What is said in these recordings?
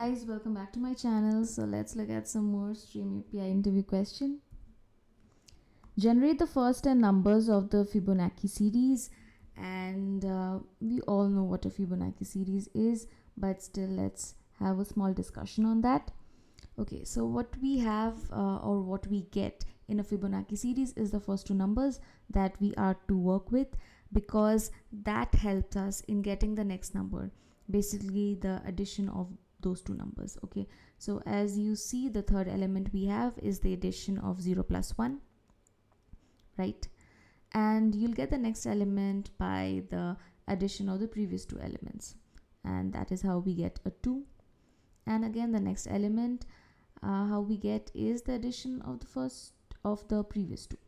Guys, welcome back to my channel. So let's look at some more Stream API interview question. Generate the first 10 numbers of the Fibonacci series, and we all know what a Fibonacci series is, but still let's have a small discussion on that. Okay, so what we have or what we get in a Fibonacci series is the first two numbers that we are to work with, because that helps us in getting the next number, basically the addition of those two numbers. Okay, so as you see, the third element we have is the addition of 0 plus 1, right? And you'll get the next element by the addition of the previous two elements, and that is how we get a 2. And again, the next element how we get is the addition of the first of the previous two,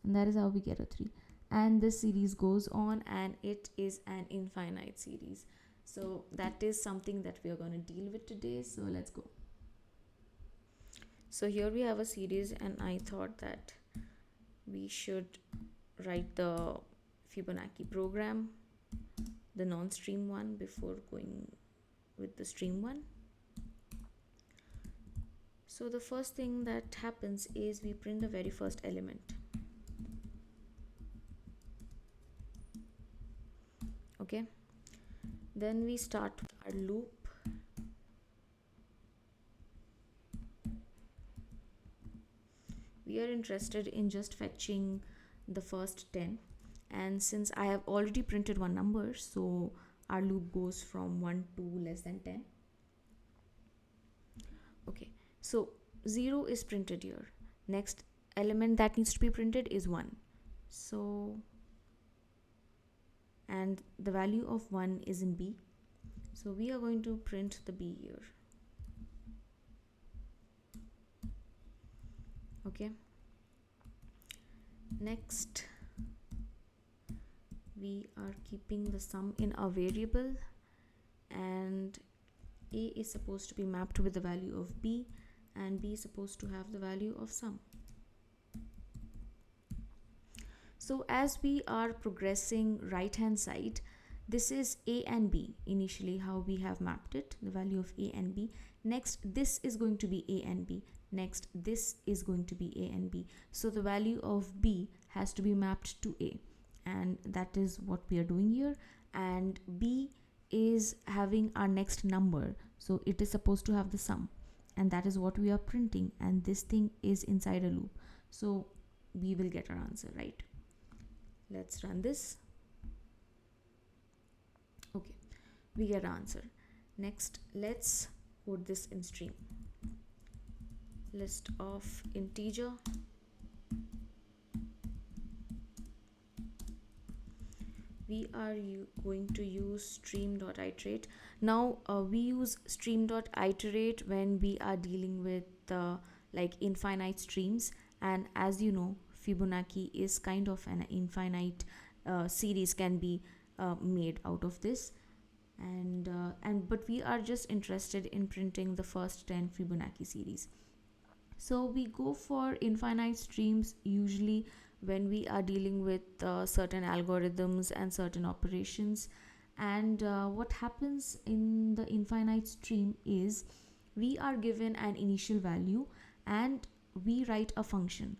and that is how we get a 3. And this series goes on, and it is an infinite series. So that is something that we are going to deal with today. So let's go. So here we have a series, and I thought that we should write the Fibonacci program, the non-stream one, before going with the stream one. So the first thing that happens is we print the very first element. Okay, then we start our loop. We are interested in just fetching the first 10, and since I have already printed one number, so our loop goes from 1 to less than 10. Okay, so 0 is printed here. Next element that needs to be printed is 1. So, and the value of 1 is in B, so we are going to print the B here. Okay, next we are keeping the sum in a variable, and A is supposed to be mapped with the value of B, and B is supposed to have the value of sum. So as we are progressing right hand side, this is A and B initially, how we have mapped it, the value of A and B. Next, this is going to be A and B. Next, this is going to be A and B. So the value of B has to be mapped to A, and that is what we are doing here. And B is having our next number, so it is supposed to have the sum, and that is what we are printing, and this thing is inside a loop, so we will get our answer, right? Let's run this. Okay, we get our answer. Next, let's put this in stream. List of integer. We are going to use stream.iterate. Now we use stream.iterate when we are dealing with like infinite streams, and as you know, Fibonacci is kind of an infinite series, can be made out of this, and but we are just interested in printing the first 10 Fibonacci series. So we go for infinite streams usually when we are dealing with certain algorithms and certain operations. And what happens in the infinite stream is we are given an initial value and we write a function,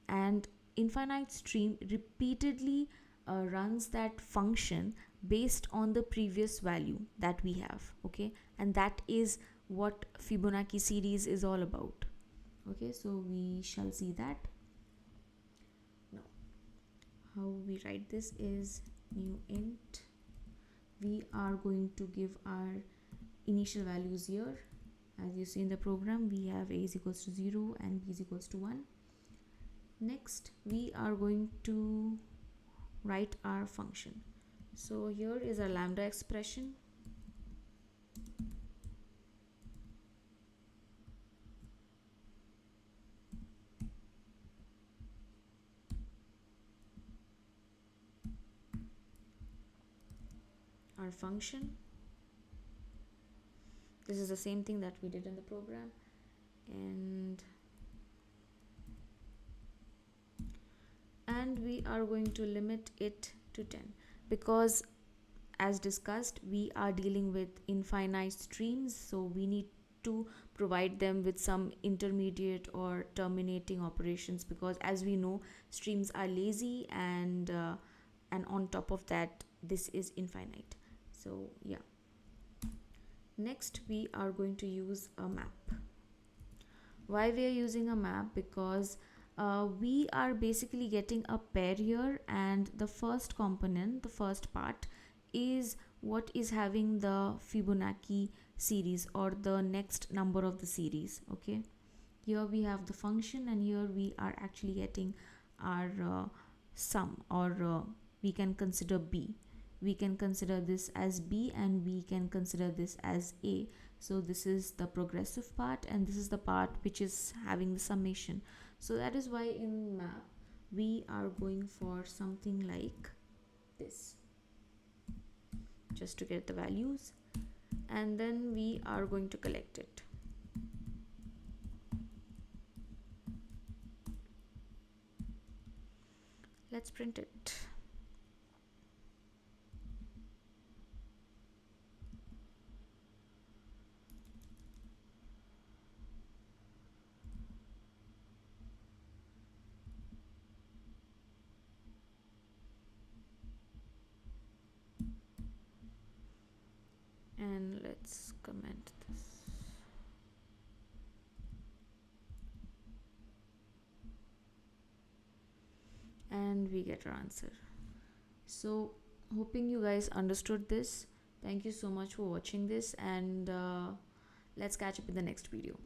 and infinite stream repeatedly runs that function based on the previous value that we have. Okay, and that is what Fibonacci series is all about. Okay, so we shall see that. Now how we write this is new int. We are going to give our initial values here. As you see in the program, we have a is equals to 0 and b is equals to 1. Next, we are going to write our function. So here is our lambda expression. Our function, this is the same thing that we did in the program, and we are going to limit it to 10, because as discussed, we are dealing with infinite streams, so we need to provide them with some intermediate or terminating operations, because as we know, streams are lazy, and on top of that, this is infinite. So yeah, next we are going to use a map. Why we are using a map? Because we are basically getting a pair here, and the first component, the first part, is what is having the Fibonacci series, or the next number of the series. Okay, here we have the function, and here we are actually getting our sum, or we can consider b. We can consider this as b, and we can consider this as a. So this is the progressive part, and this is the part which is having the summation. So that is why in map we are going for something like this, just to get the values, and then we are going to collect it. Let's print it. And let's comment this. And we get our answer. So hoping you guys understood this. Thank you so much for watching this, and let's catch up in the next video.